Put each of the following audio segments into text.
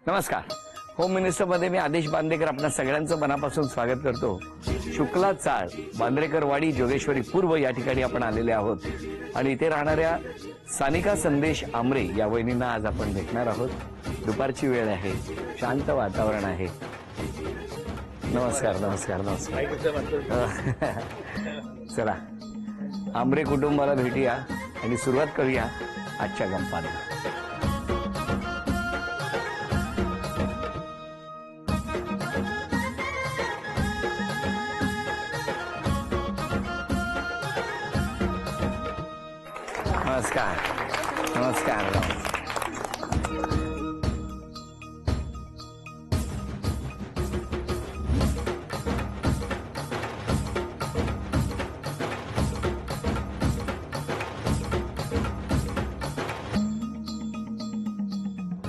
नमस्कार. Home minister मध्ये मी आदेश बांदेकर आपल्या सगळ्यांचं मनापासून स्वागत करतो. शुक्ला चाळ, बांद्रेकर वाडी, जोगेश्वरी पूर्व या ठिकाणी आपण आलेले आहोत आणि इथे राहणाऱ्या सानिका संदेश आमरे या वहिनींना आज आपण भेटणार आहोत. दुपारची वेळ आहे, शांत वातावरण आहे. नमस्कार नमस्कार नमस्कार. चला आमरे कुटुंबाला भेटूया आणि सुरुवात करूया आजच्या गप्पांना. नमस्कार नमस्कार.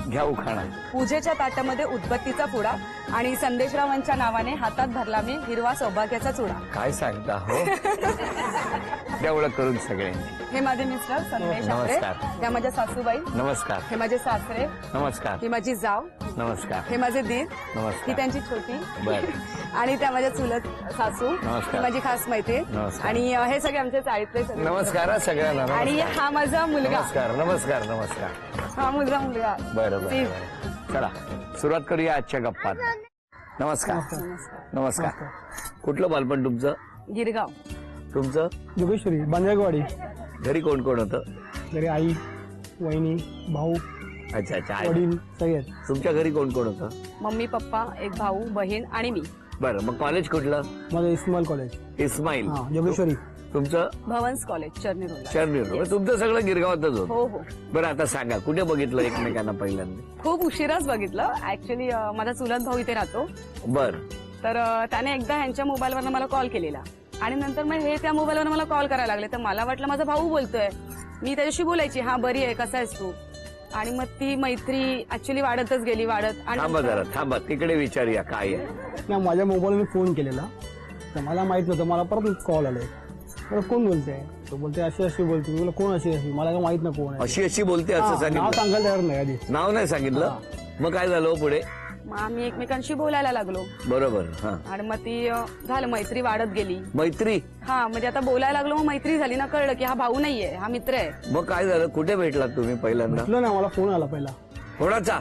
घ्या उखाणा. पूजेच्या ताटामध्ये उदबत्तीचा पुडा आणि संदेशरावांच्या नावाने हातात धरला मी हिरवा सौभाग्याचा चुडा. काय सांगता हो. द्या ओळख करून सगळ्यांची. हे माझे मिस्टर संदेश आमरे, नमस्कार. त्या माझ्या सासूबाई. नमस्कार. हे माझे सासरे. नमस्कार. ही माझी जाव. नमस्कार. हे माझे दीर. नमस्कार. ही त्यांची छोटी. बर. आणि त्या माझ्या चुलत सासू. नमस्कार. ही माझी खास मैत्रीण. नमस्कार. आणि हे सगळे आमचे चाळीतले सगळे. नमस्कार सगळ्यांना. आणि नमस्कार. हा माझा मुलगा. नमस्कार नमस्कार नमस्कार. हा मुलगा. बरं बरं. चला सुरुवात करूया आजच्या गप्पात. नमस्कार नमस्कार. कुठलं बालपण तुमचं? गिरगाव. तुमचं? जोगेश्वरी बांद्रेकरवाडी. घरी कोण कोण होतं? घरी आई, वहिनी, भाऊ, अच्छा अच्छा. वडील सगळे. तुमच्या घरी कोण कोण होतं? मम्मी पप्पा, एक भाऊ, बहीण आणि मी. बरं, मग कॉलेज कुठलं? माझं इस्माईल कॉलेज. इस्माईल. हा जोगेश्वरी. तुमचं? भवन्स कॉलेज चर्नी रोडला. चर्नी रोड. तुमचं सगळं गिरगावातच होतं. हो हो. बरं आता सांगा कुठे बघितलं एकमेकांना पहिल्यांदा? खूप उशिराच बघितलं. ऍक्च्युली माझा चुलत भाऊ इथे राहतो. बर. तर त्याने एकदा ह्यांच्या मोबाईलवरनं मला कॉल केलेला आणि नंतर मग हे त्या मोबाईलवरनं मला कॉल करायला लागले. तर मला वाटलं माझा भाऊ बोलतोय. मी त्याच्याशी बोलायची, हा बरी आहे, कसा आहेस तू. आणि मग ती मैत्री ऍक्च्युली वाढतच गेली वाढत. थांबा जरा थांबा, तिकडे विचारूया काय आहे. नाही, माझ्या मोबाईलवर मी फोन केलेला तर मला माहित नव्हतं. मला परत कॉल आले. तर कोण बोलते? तो बोलते अशी अशी बोलते. मी कोण अशी अशी? मला काय माहित नाही कोण आहे. अशी अशी बोलते असं नाव सांगितलं? सांगायला तयार नाही आधी. नाव नाही सांगितलं. मग काय झालं पुढे? मग आम्ही एकमेकांशी बोलायला लागलो. बरोबर. हा. आणि मग ती झालं, मैत्री वाढत गेली. मैत्री? हा, म्हणजे आता बोलायला लागलो, मग मैत्री झाली ना. कळलं की हा भाऊ नाहीये, हा मित्र आहे. मग काय झालं? कुठे भेटलात तुम्ही पहिल्यांदा? म्हटलं ना, मला फोन आला पहिला. कोणाचा?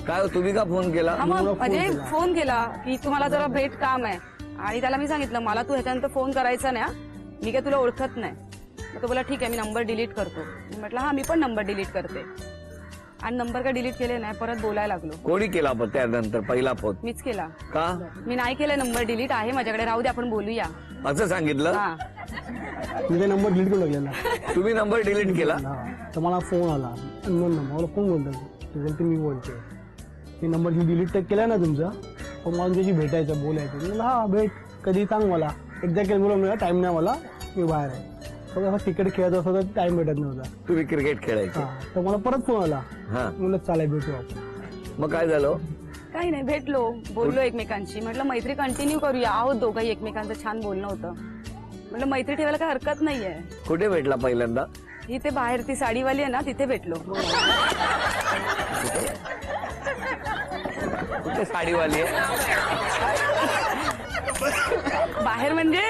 काय तुम्ही का फोन केला? हा, मग फोन म्हणजे केला. फोन केला की तुम्हाला जरा भेट काम आहे. आणि त्याला मी सांगितलं मला तू ह्याच्यानंतर फोन करायचा नाही, मी काय तुला ओळखत नाही. मग तो बोला ठीक आहे, मी नंबर डिलीट करतो. मी म्हटलं हा, मी पण नंबर डिलीट करते. आणि नंबर काय डिलीट केले नाही, परत बोलायला लागलो. कोणी केला पण त्यानंतर पहिला फोन? मीच केला. का? मी नाही केलं, नंबर डिलीट आहे माझ्याकडे, राहू दे, आपण बोलूया असं सांगितलं? हा. मी ते नंबर डिलीट करून लागलेला. तुम्ही नंबर डिलीट केला? तर मला फोन आला. मला कोण बोलतो? ते बोलते मी बोलते. मी नंबर डिलीट केला ना तुमचा, पण मला तुझ्याशी भेटायचं बोलायचं. मी म्हणलं हा भेट कधी सांग मला. एकदा केलं बोला टाइम नाही मला, मी बाहेर आहे. क्रिकेट खेळत असतो तर टाइम भेटत नव्हता. तुम्ही क्रिकेट खेळायचे? तर मला परत फोन आला. हा. म्हणलं चालेल भेटू आपण. मग काय झालं? काही नाही, भेटलो, बोललो एकमेकांशी. म्हटलं मैत्री कंटिन्यू करूया, आहोत दोघंही एकमेकांचं छान बोलणं होतं. म्हटलं मैत्री ठेवायला काही हरकत नाहीये. कुठे भेटला पहिल्यांदा? इथे बाहेर ती साडीवाली आहे ना, तिथे भेटलो. कुठे साडीवाली आहे? बाहेर म्हणजे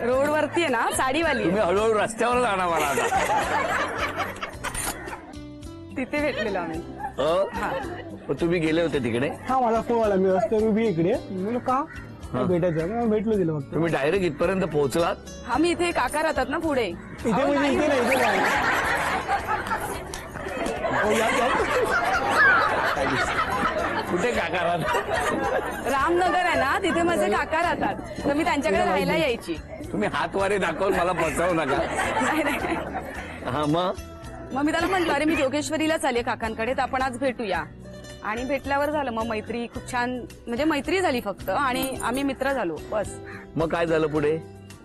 रोडवरती आहे ना, साडीवाली आहे. तुम्ही हळूहळू रस्त्यावर जाणार मला आता. तिथे भेटलेलो आम्ही. मग तुम्ही गेले होते तिकडे? हा, मला फोन आला. मी रस्त्यावर उभी इकडे. म्हणलं का भेटायचं? मग भेटलो तिला. फक्त तुम्ही डायरेक्ट इथपर्यंत पोहोचलात? हा, मी इथे काका राहतात ना पुढे. इथे म्हणजे इथे नाही, इथे काय. कुठे काका राहतात? रामनगर आहे ना, तिथे माझे काका राहतात. तर मी त्यांच्याकडे राहायला यायची. तुम्ही हातवारे दाखवून मला फसवू नका. नाही नाही. हा, मग मी त्याला म्हटलं अरे मी जोगेश्वरीलाच आले काकांकडे, तर आपण आज भेटूया. आणि भेटल्यावर झालं मग मैत्री खूप छान, म्हणजे मैत्री झाली फक्त आणि आम्ही मित्र झालो बस. मग काय झालं पुढे?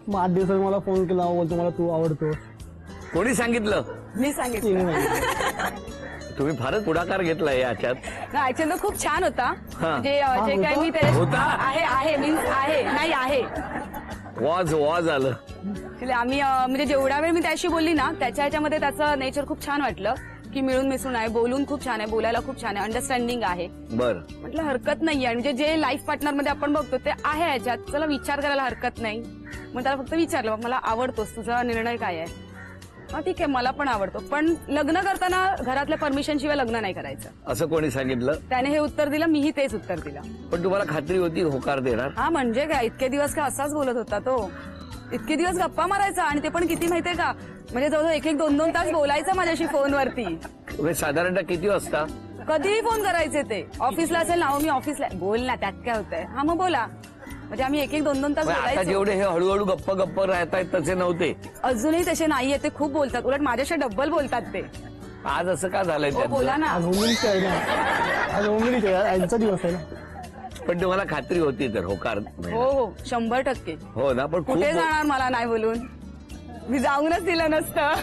मग 8 दिवसात मला फोन केला. बोलतो मला तू आवडतो. कोणी सांगितलं? मी सांगितलं. तुम्ही फारच पुढाकार घेतला याच्यात. ऍक्च्युअली खूप छान होता. म्हणजे जे होता? काही मी होता? आहे मीन्स आहे नाही आहे. वॉज आलं. Actually आम्ही म्हणजे जेवढा वेळ मी त्याशी बोलली ना त्याच्या ह्याच्यामध्ये त्याचं नेचर खूप छान वाटलं की मिळून मिसळून आहे, बोलून खूप छान आहे, बोलायला खूप छान आहे, अंडरस्टँडिंग आहे. बर म्हटलं हरकत नाहीये आणि म्हणजे जे लाईफ पार्टनर मध्ये आपण बघतो ते आहे ह्याच्यात, चला विचार करायला हरकत नाही. मग त्याला फक्त विचारलं मला आवडतोस, तुझा निर्णय काय आहे. हा ठीक आहे मला पण आवडतो, पण लग्न करताना घरातल्या परमिशन शिवाय लग्न नाही करायचं. असं कोणी सांगितलं? त्याने हे उत्तर दिलं, मीही तेच उत्तर दिलं. पण तुम्हाला खात्री होती होकार देणार? हा म्हणजे काय, इतके दिवस का असाच बोलत होता तो, इतके दिवस गप्पा मारायचा आणि ते पण किती माहितीये का, म्हणजे जवळजवळ 1-2 तास बोलायचं माझ्याशी फोनवरती. तुम्ही साधारणतः किती वाजता? कधीही फोन करायचे ते, ऑफिसला असेल ना, मी ऑफिसला, बोल ना त्यात काय होतंय, हा मग बोला. म्हणजे आम्ही 1-2 तास मग आता बोलायचो. जेवढे हे हळूहळू गप्प राहतायत तसे नव्हते? अजूनही तसे नाहीये, ते खूप बोलतात, उलट माझ्याशी डब्बल बोलतात ते. आज असं का झालंय हो बोला त्यांचं? ना. आज उमेदीच आहे ना, आज उमेदीच आहे, यांचा दिवस आहे ना. पण तुम्हाला खात्री होती तर होकार मिळणार? हो हो 100%. हो ना, पण कुठे खूप जाणार मला नाही बोलून, मी जाऊनच दिलं नसतं.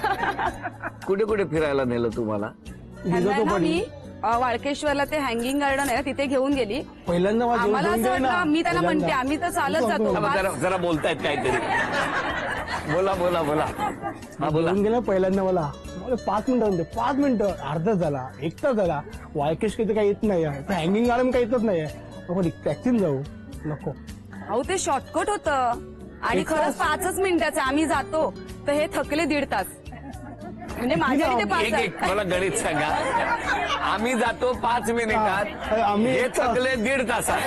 कुठे कुठे फिरायला नेलं तुम्हाला? त्यांना आहे ना मी वाळकेश्वरला ते हँगिंग गार्डन आहे तिथे घेऊन गेली. पहिल्यांदा मला जेवण आम्हाला जेवण असं दे ना. वाटलं, मी त्यांना पहिल्यांदा. म्हणते आम्ही तर चालत जातो. थांबा, जरा बोलतायत काहीतरी. बोला बोला बोला. हा बोला. जेवण गेलं पहिल्यांदा मला 5 मिनिटं म्हणते, 5 मिनिटं, अर्धा झाला, 1 तास झाला, वायकेश काही काही येत नाही, हँगिंग गार्डन काही येतच नाही, आपण टॅक्सीन जाऊ. नको, अहो ते शॉर्टकट होतं आणि खरंच 5च मिनिटाचं आम्ही जातो तर हे थकले 1.5 तास. म्हणजे माझ्या इथे 5 एक मला गणित सांगा. आम्ही जातो 5 मिनिटात, आम्ही हे 1 तास. थकले 1.5 तासात.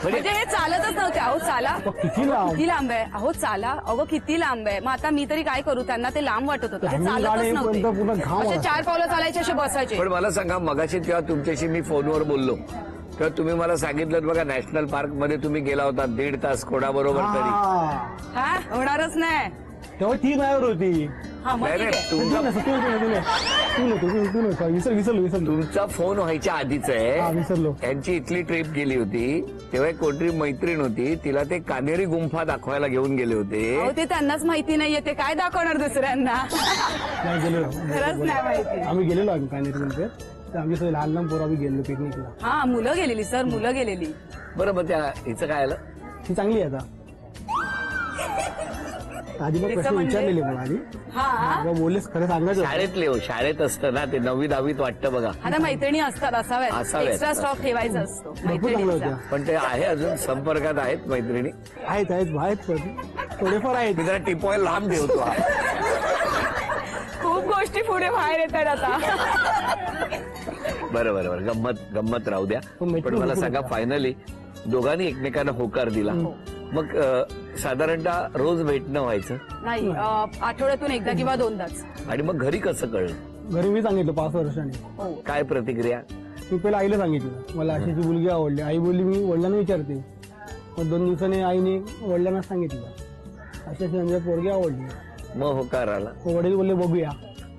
म्हणजे हे चालतच नव्हते. अहो चाला, किती लांब? किती लांब आहे, अहो चाला, अहो किती लांब आहे. मग आता मी तरी काय करू, त्यांना ते लांब वाटत होतं, ते हँगिंग चालतच गार्डन पूर्ण नव्हते. घाम असे आला. 4 पावलं चालायचे, असे बसायचे. पण मला सांगा, मगाशी जेव्हा तुमच्याशी मी फोनवर बोललो तेव्हा तुम्ही मला सांगितलं बघा, नॅशनल पार्क मध्ये तुम्ही गेला होता 1.5 तास कोणाबरोबर तरी. हा. हा होणारच नाही. तेव्हा ती माझ्यावर होती. हा मग नाही ठीक नाही, आहे. तुमचा विसरलो. तुमचा फोन व्हायच्या आधीच हा आहे. विसरलो. यांची इथली ट्रिप गेली होती, तेव्हा एक कोणतरी मैत्रीण होती, तिला ते कान्हेरी गुंफा दाखवायला घेऊन गेले होते. अहो ते त्यांनाच माहिती नाहीये, ते काय दाखवणार दुसऱ्यांना. नाही गेलेलो. खरंच नाही माहिती. आम्ही गेलेलो आम्ही कानेरी आमच्या सगळे लहान पोरं आम्ही गेलो पिकनिकला. हा मुलं गेलेली सर, मुलं गेलेली. बरं, मग त्या हिचं काय आलं? ती चांगली आहे आता. आधी मग तिचं प्रश्न म्हणजे? विचारलेले मला आधी, हा मग बोललेस खरं सांगायचं. शाळेतले हो, शाळेत असतं ना ते, 9वी-10वीत वाटतं बघा. आता मैत्रिणी असतात, असाव्यात, असाव्यात. एक्स्ट्रा स्टॉक ठेवायचा असतो भरपूर चांगलं मैत्रिणीचा. होत्या. पण ते आहे अजून संपर्कात आहेत मैत्रिणी. आहेत पण थोडेफार आहेत. मी जरा टिपॉय लांब ठेवतो हा. खूप गोष्टी पुढे बाहेर येतात आता. बरं बरं बरं, गंमत राहू द्या. पण मैत्रीण पण मला भरपूर सांगा, होत्या. फायनली दोघांनी एकमेकांना होकार दिला. मग साधारणतः रोज भेटणं व्हायचं नाही आठवड्यातून एकदा किंवा 2दाच. आणि मग घरी कसं कळलं? घरी मी सांगितलं 5 वर्षांनी. हो काय प्रतिक्रिया? मी पहिला आईला सांगितलं मला अशी मुलगी आवडली. आई बोलली मी वडिलांना विचारते. मग 2 दिवसांनी आईने वडिलांना सांगितलं अशी पोरगी आवडली. मग होकार आला. मग वडील बोलले बघूया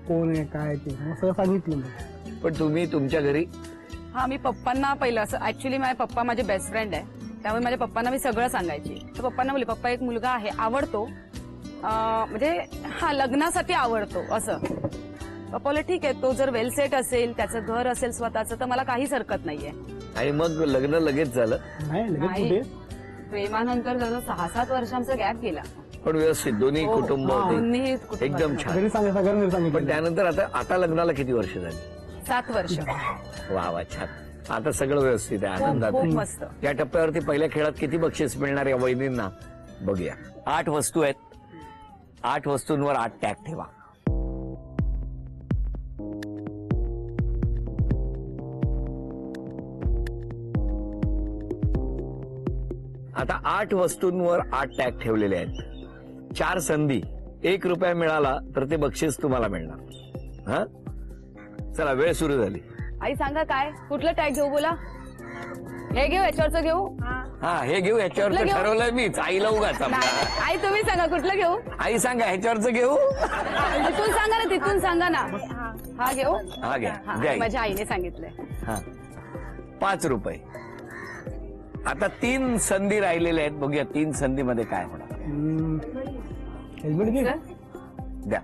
कोण आहे काय ते, मग सगळं सांगितलं मी. पण तुम्ही तुमच्या घरी? हा मी पप्पांना पहिलं असं, ऍक्च्युली माझे पप्पा माझे बेस्ट फ्रेंड आहे, त्यामुळे माझ्या पप्पांना मी सगळं सांगायची. तर पप्पांना बोलले पप्पा एक मुलगा आहे, आवडतो, म्हणजे हा लग्नासाठी आवडतो असं. पप्पा बोलले ठीक आहे, तो जर वेल सेट असेल, त्याचं घर असेल स्वतःचं, तर मला काहीच हरकत नाहीये. आणि मग लग्न लगेच झालं? नाही लगेच नाही. कुठे. प्रेमानंतर जवळ 6-7 वर्षांचा गॅप गेला. पण व्यवस्थित दोन्ही हो, कुटुंब हा. होते, दोन्ही कुटुंबात. एकदम छान. घरी सांगितलं सगळ्यांनी पण सांगितलं. त्यानंतर आता लग्नाला किती वर्ष झाली? 7 वर्ष. वा वा, छान. आता सगळं व्यवस्थित आहे, आनंदात खूप आहे. मस्त. या टप्प्यावरती पहिल्या खेळात किती बक्षीस मिळणार या वहिनींना बघूया. 8 वस्तू आहेत, 8 वस्तूंवर 8 टॅग ठेवा. आता 8 वस्तूंवर 8 टॅग ठेवलेले आहेत. 4 संधी, 1 रुपया मिळाला तर ते बक्षीस तुम्हाला मिळणार. हा, चला वेळ सुरू झाली. आई सांगा काय, कुठलं टॅग घेऊ बोला. हे घेऊ, याच्यावरचं घेऊ. हा, हे घेऊ, ह्याच्यावरचं कुठलं घेऊ? ठरवलंय मीच. आईला उगाच नाही, आपला. आई तुम्ही सांगा कुठलं घेऊ. आई सांगा, ह्याच्यावरचं घेऊ? तिथून सांगा ना, तिथून सांगा ना. हा घेऊ. हा घ्या, हा, द्या आई. माझ्या आईने सांगितलंय. हा, 5 रुपये. आता 3 संधी राहिलेल्या आहेत, बघूया 3 संधीमध्ये काय होणार. हेल्मेट घे. द्या.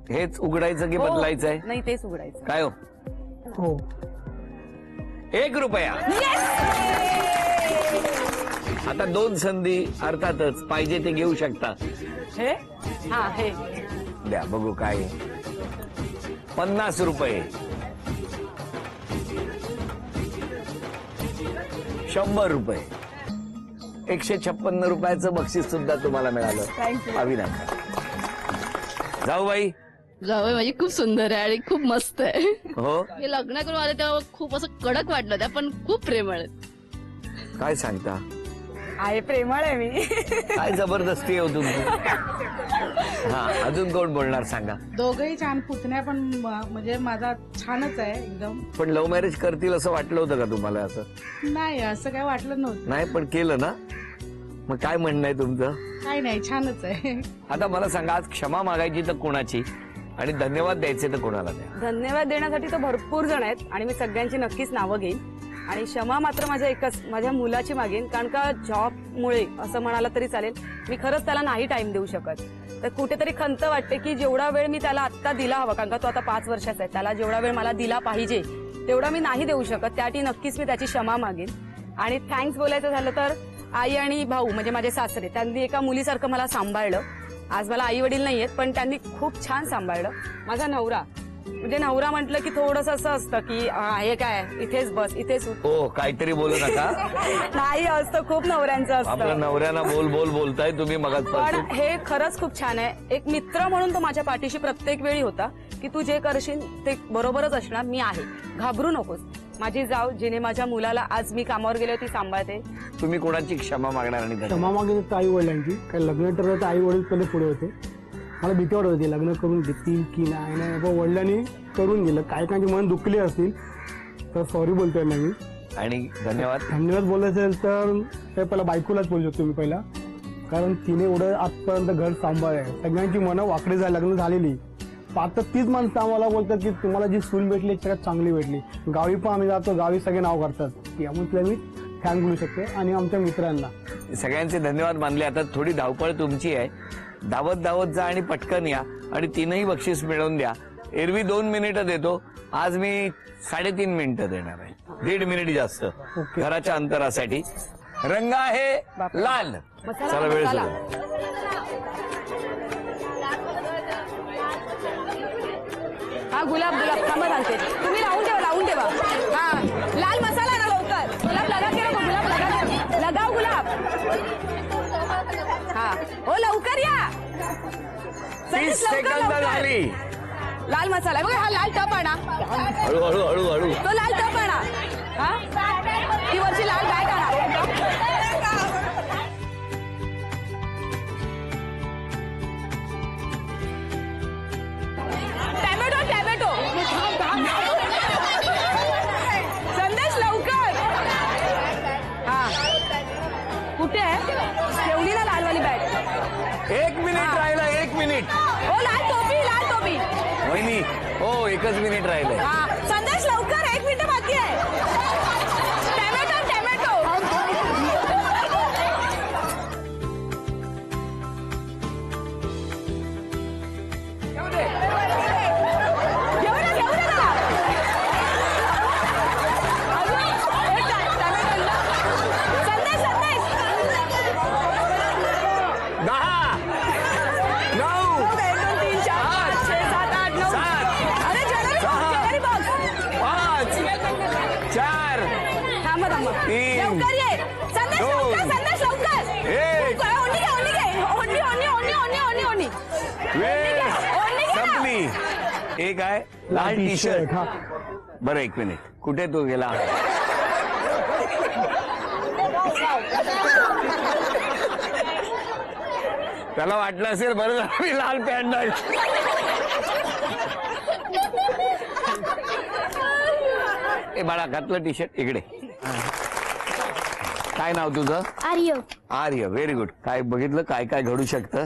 हेच उघडायचं की हो. बदलायचं आहे? नाही तेच उघडायचं. काय हो? हो 1 रुपया. आता 2 संधी अर्थातच पाहिजे ते घेऊ शकता. हे हा हे द्या बघू काय आहे. 50 रुपये, 100 रुपये, 156 रुपयाचं बक्षीस सुद्धा तुम्हाला मिळालं. थँक्यू. अभिनंदन. जाऊ बाई. जावई माझी खूप सुंदर आहे आणि खूप मस्त आहे. हो मी लग्न करून आले तेव्हा खूप असं कडक वाटलं त्या, पण खूप प्रेमळ आहेत. काय सांगता. आहे प्रेमळ आहे मी. काय जबरदस्ती आहे हो तुमची. हा अजून कोण बोलणार सांगा. दोघंही छान, पुतण्या पण म्हणजे माझा छानच आहे एकदम. पण लव्ह मॅरेज करतील असं वाटलं होतं का तुम्हाला. असं नाही असं काय वाटलं नव्हतं. नाही पण केलं ना. मग काय म्हणणं आहे तुमचं. काही नाही, छानच आहे. आता मला सांगा आज क्षमा मागायची तर कोणाची आणि धन्यवाद द्यायचे तर कोणाला द्या. धन्यवाद देण्यासाठी तर भरपूर जण आहेत आणि मी सगळ्यांची नक्कीच नावं घेईन. आणि क्षमा मात्र माझ्या एकच, माझ्या मुलाची मागेन. कारण का जॉबमुळे असं म्हणाला तरी चालेल, मी खरंच त्याला नाही टाइम देऊ शकत. तर कुठेतरी खंत वाटते की जेवढा वेळ मी त्याला आत्ता दिला हवा, कारण का तो आता 5 वर्षाचा आहे, त्याला जेवढा वेळ मला दिला पाहिजे तेवढा मी नाही देऊ शकत. त्यासाठी नक्कीच मी त्याची क्षमा मागेन. आणि थँक्स बोलायचं झालं तर आई आणि भाऊ म्हणजे माझे सासरे, त्यांनी एका मुलीसारखं मला सांभाळलं. आज मला आई वडील नाहीयेत पण त्यांनी खूप छान सांभाळलं. माझा नवरा म्हणजे नवरा म्हटलं की थोडस असं असतं की हे काय इथेच बस इथेच उठ. हो काहीतरी बोलू नका. नाही असतं, खूप नवऱ्यांचं आपल्या असतं. नवऱ्याला बोल बोल बोलताय तुम्ही पण मगाचपासून. हे खरंच खूप छान आहे. एक मित्र म्हणून तो माझ्या पाठीशी प्रत्येक वेळी होता की तू जे करशील ते बरोबरच असणार, मी आहे, घाबरू नकोस. माझी जाव जिने माझ्या मुलाला आज मी कामावर गेले ती सांभाळते. तुम्ही कोणाची क्षमा मागणार आणि धन्यवाद? क्षमा मागे तर आई वडिलांची. काही लग्न ठरलं तर आई वडील पहिले पुढे होते. मला भीती वाटत होती लग्न करून देतील की नाही. पण वडिलांनी करून दिलं. काही काहींची मन दुखली असतील तर सॉरी बोलतोय ना मी. आणि धन्यवाद. धन्यवाद बोलायचं असेल तर ते पहिला बायकोलाच बोलू शकतो मी पहिला. कारण तिने एवढं आजपर्यंत घर सांभाळलंय. सगळ्यांची मनं वाकडी लग्न झालेली. आता तीच माणसं आम्हाला बोलतात की तुम्हाला जी सून भेटली त्याच्यात चांगली भेटली. गावी पण आम्ही जातो, गावी सगळे नाव करतात. त्यामुळे मी थँक बोलू शकते. आणि आमच्या मित्रांना सगळ्यांचे धन्यवाद मानले. आता थोडी धावपळ तुमची आहे. धावत धावत जा आणि पटकन या आणि 3ही बक्षीस मिळवून द्या. एरवी 2 मिनिटं देतो, आज मी 3.5 मिनिटं देणार आहे. 1.5 मिनिट जास्त घराच्या अंतरासाठी. रंग आहे लाल. मसाला, चला वेळ मसाला. सुरू. हा गुलाब गुलाब थांबा सांगते. तुम्ही लावून ठेवा. हा लाल मसाला ना लवकर. गुलाब लगा के रखो, गुलाब लगा के लगाव गुलाब. हा हो लवकर या. 30 सेकंद झाली. लाल मसाला आहे बघा. हा लाल टप आणा. हळू हळू हळू हळू. तो लाल टप आणा. हा ती वरची लाल बॅग आणा. टॅमॅटो संदेश लवकर. हा कुठे आहे. ठेवली ना लालवाली बॅग. 1 मिनिट राहिला. 1 मिनिट. हो लाल टोपी. वहिनी हो 1च मिनिट राहिलंय. हा संदेश लवकर. 1 मिनिट बाकी आहे. टॅमॅटो घेऊ दे ना. संदेश 10 9 1 2 3 4 5 6 7 8 9. 7 अरे ज्वेलरी बॉक्स. 5 4 थांबा 3 लवकर ये. संदेश लवकर. 1 ओढणी. वेळ संपली. एक आहे लाल टी शर्ट. हा बरं 1 मिनिट. कुठे तू गेला. त्याला वाटलं असेल बरं झालं मी लाल पॅन्ट नाही. ए बाळा घातलं टी शर्ट इकडे. काय नाव तुझं. आर्य. आर्य. Very good. काय बघितलं काय काय घडू शकतं.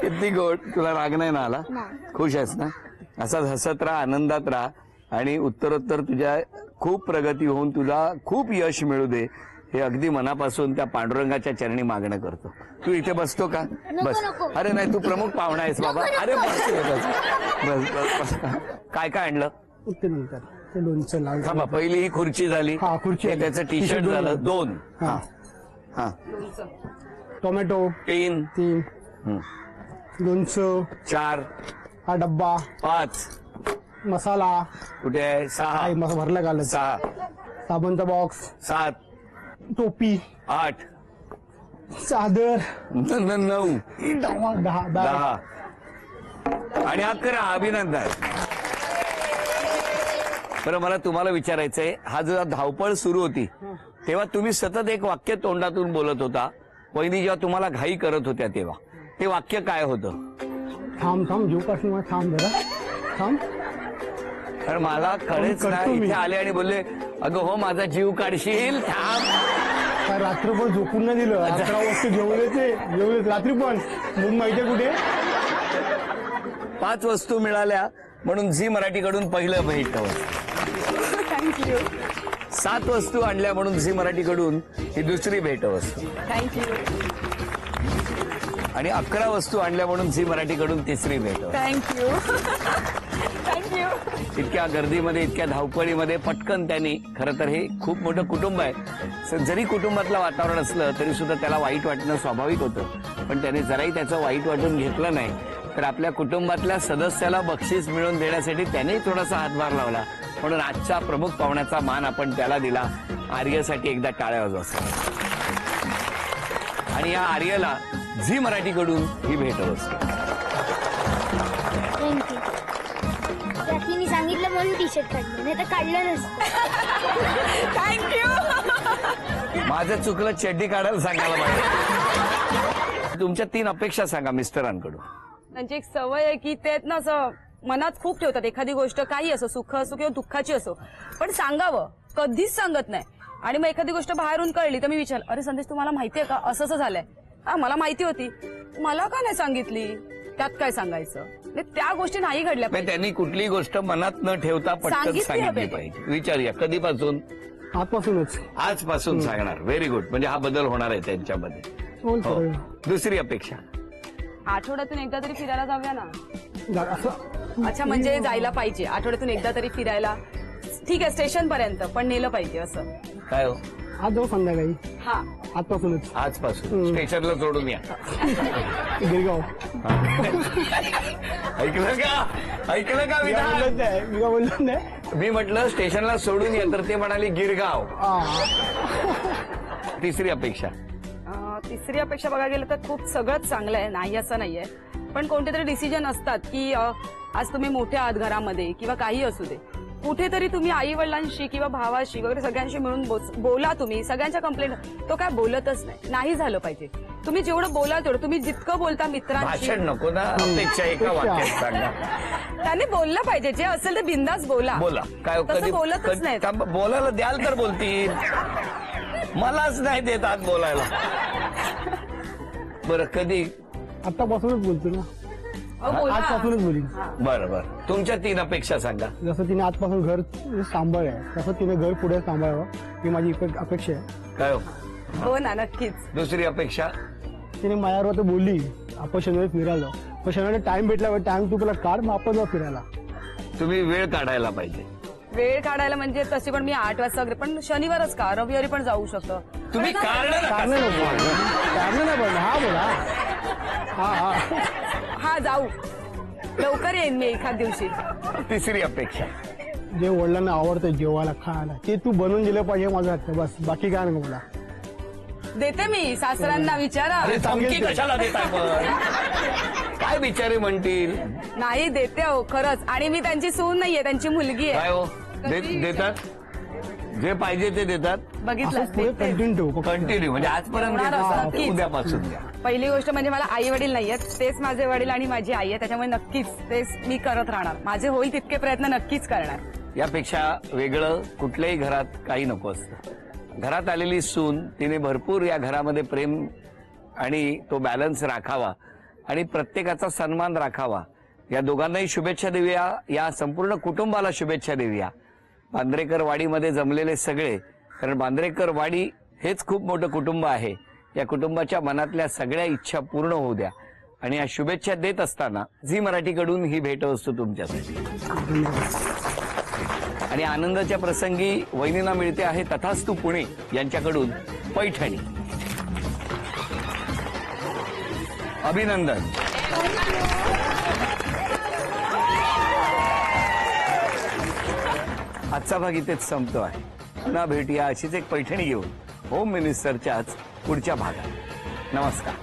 किती गोड. तुला राग नाही ना आला. खुश आहेस ना. असाच हसत राहा, आनंदात राहा आणि उत्तरोत्तर तुझ्या खूप प्रगती होऊन तुला खूप यश मिळू दे हे अगदी मनापासून त्या पांडुरंगाच्या चरणी मागणं करतो. तू इथे बसतो का. बस. अरे नाही तू प्रमुख पाहुणा आहेस बाबा. अरे बस बस बस बस. काय काय आणलं. उत्तर मिळतात. ते लोणचं लाल थांबा, पहिली ही खुर्ची झाली, हा, खुर्ची हे आली. त्याचं टी शर्ट झालं, 2. हा. हा, लोणचं. टोमॅटो 3, 3 लोणचं 4, हा डब्बा 5, मसाला कुठे आहे, काही 6, मसाला भरला घालत 6, साबणचा बॉक्स 7, टोपी 8, चादर 9, 10 10 आणि 11. अभिनंदन. बरं, मला तुम्हाला विचारायचंय, हा जेव्हा धावपळ सुरू होती तेव्हा तुम्ही सतत एक वाक्य तोंडातून बोलत होता. पहिली जेव्हा तुम्हाला घाई करत होत्या तेव्हा ते वाक्य काय होतं? थांब जीव पासून मला थांब जरा थांब. कारण मला कळेच करतो नाही, मी. इथे आले आणि बोलले, अगं हो माझा जीव काढशील, थांब. काय रात्रभर झोपून नाही दिलं. 11 वाजता जेवले रात्री पण मग माहितीये कुठे 5 वस्तू मिळाल्या म्हणून झी मराठीकडून पहिलं भेट. थँक्यू 7 वस्तू आणल्या म्हणून झी मराठीकडून ही दुसरी भेट वस्तू. थँक्यू आणि 11 वस्तू आणल्या म्हणून झी मराठीकडून तिसरी भेट. Thank you thank you. इतक्या गर्दीमध्ये, इतक्या धावपळीमध्ये पटकन त्यांनी, खरं तर हे खूप मोठं कुटुंब आहे, जरी कुटुंबातलं वातावरण असलं तरी सुद्धा त्याला वाईट वाटणं स्वाभाविक होतं, पण त्याने जराही त्याचं वाईट वाटून घेतलं नाही. तर आपल्या कुटुंबातल्या सदस्याला बक्षीस मिळवून देण्यासाठी त्यानेही थोडासा हातभार लावला, म्हणून आजच्या प्रमुख पाहुण्याचा मान आपण त्याला दिला. आर्यसाठी एकदा टाळ्या वाजवा. आणि या आर्यला झी मराठीकडून ही भेट असते. थँक्यू. रात्रीने सांगितलं म्हणून टी शर्ट काढलं, नाही तर काढलं नसतं. थँक्यू. माझं चुकलं, चड्डी काढायला सांगायला पाहिजे. तुमच्या 3 अपेक्षा सांगा मिस्टरांकडून. त्यांची एक सवय आहे की ते ना असं मनात खूप ठेवतात. एखादी गोष्ट काही असो, सुख असो किंवा दुःखाची असो, पण सांगावं, कधीच सांगत नाही. आणि मग एखादी गोष्ट बाहेरून कळली तर मी विचार, अरे संदेश तुम्हाला माहितीये का असं असं झालंय? हा मला माहिती होती, मला का नाही सांगितली? त्यात काय सांगायचं? त्या गोष्टी नाही घडल्या पण पाहिजे. त्यांनी कुठलीही गोष्ट मनात न ठेवता पटकन सांगितली सांगितली हवी. पाहिजे. विचारूया, कधीपासून? आजपासूनच आजपासून सांगणार. Very good. म्हणजे हा बदल होणार आहे त्यांच्यामध्ये. हो. दुसरी अपेक्षा? आठवड्यातून एकदा तरी फिरायला जाऊया ना. असं अच्छा, म्हणजे जायला पाहिजे आठवड्यातून एकदा तरी फिरायला. ठीक आहे, स्टेशन पर्यंत, पण नेलं पाहिजे असं. काय हो? आज जाऊ संध्याकाळी हा, आजपासूनच आजपासून स्टेशनला सोडून या. गिरगाव. ऐकलं का? ऐकलं का मी विधान? काय बोलत नाही, मी काय बोलत नाही. मी म्हटलं स्टेशनला सोडून या, तर ते म्हणाले गिरगाव. हा. तिसरी अपेक्षा? तिसरी अपेक्षा बघायला गेलं तर खूप सगळंच चांगलं आहे, नाही असं नाहीये. पण कोणते तरी डिसिजन असतात की आज तुम्ही मोठ्या आहात घरामध्ये किंवा काही असू दे, कुठेतरी तुम्ही आई वडिलांशी किंवा भावाशी वगैरे सगळ्यांशी मिळून बोला. तुम्ही सगळ्यांच्या कंप्लेंट, तो काय बोलतच नाही झालं पाहिजे. तुम्ही जेवढं बोलाल तेवढं, तुम्ही जितकं बोलता मित्रांशी. भाषण नको ना, अपेक्षा एका वाक्यात सांगा. त्यांनी बोललं पाहिजे, जे असेल ते बिंदास बोला. बोला. काय तसं बोलतच नाही. बोलायला द्याल तर बोलतील, मलाच नाही देत आज बोलायला. बरं, कधी? आतापासूनच बोलतो ना. बोला. आजपासूनच बोलीन. बरं बरं, तुमच्या 3 अपेक्षा सांगा. जसं तिने आजपासून घर सांभाळ आहे, तसं तिने घर पुढे सांभाळावं ही माझी अपेक्षा आहे. काय हो? हो ना, नक्कीच. दुसरी अपेक्षा? तिने माझ्यावर तर बोलली आपण शनिवारी फिरायला जाऊ, पण शनिवारी टाइम भेटला, टाइम तू तुला काढ, मग आपण जाऊ फिरायला. तुम्ही वेळ काढायला पाहिजे. वेळ काढायला म्हणजे तशी पण मी 8 वाजता वगैरे, पण शनिवारच का, रविवारी पण जाऊ शकतो. तुम्ही कारण नाही बोल. हा बोला. हा. हा, जाऊ, लवकर येईन मी एखाद दिवशी. तिसरी अपेक्षा? जे वडिलांना आवडतं जेवायला खायला ते तू बनवून दिलं पाहिजे माझं हात, बस. बाकी काय नको मला. देते मी सासऱ्यांना, विचारा. अरे धमकी कशाला देताय पण? काय बिचारे म्हणतील? नाही, देते हो खरंच. आणि मी त्यांची सून नाहीये, त्यांची मुलगी काय आहे. हो? देतात, जे पाहिजे ते देतात. बघितलं असं पुढे कंटिन्यू ठेव. कंटिन्यू, म्हणजे आजपर्यंत देत असतात ते उद्यापासून द्या. पहिली गोष्ट म्हणजे मला आई वडील नाहीयेत, तेच माझे वडील आणि माझी आई आहे. त्याच्यामुळे नक्कीच तेच मी करत राहणार. माझे होईल तितके प्रयत्न नक्कीच करणार. यापेक्षा वेगळं कुठल्याही घरात काही नको असतं. घरात आलेली सून, तिने भरपूर या घरामध्ये प्रेम आणि तो बॅलन्स राखावा आणि प्रत्येकाचा सन्मान राखावा. या दोघांनाही शुभेच्छा देऊया, या संपूर्ण कुटुंबाला शुभेच्छा देऊया. बांद्रेकर वाडीमध्ये जमलेले सगळे, कारण बांद्रेकर वाडी हेच खूप मोठं कुटुंब आहे. या कुटुंबाच्या मनातल्या सगळ्या इच्छा पूर्ण होऊ द्या. आणि या शुभेच्छा देत असताना झी मराठीकडून ही भेटवस्तू तुमच्यासाठी. आणि आनंदाच्या प्रसंगी वहिनींना मिळते आहे तथास्तु पुणे यांच्याकडून पैठणी. अभिनंदन. आजचा भाग इथेच संपतो आहे. पुन्हा भेटूया अशीच एक पैठणी घेऊन होम मिनिस्टरच्याच पुढच्या भागात. नमस्कार.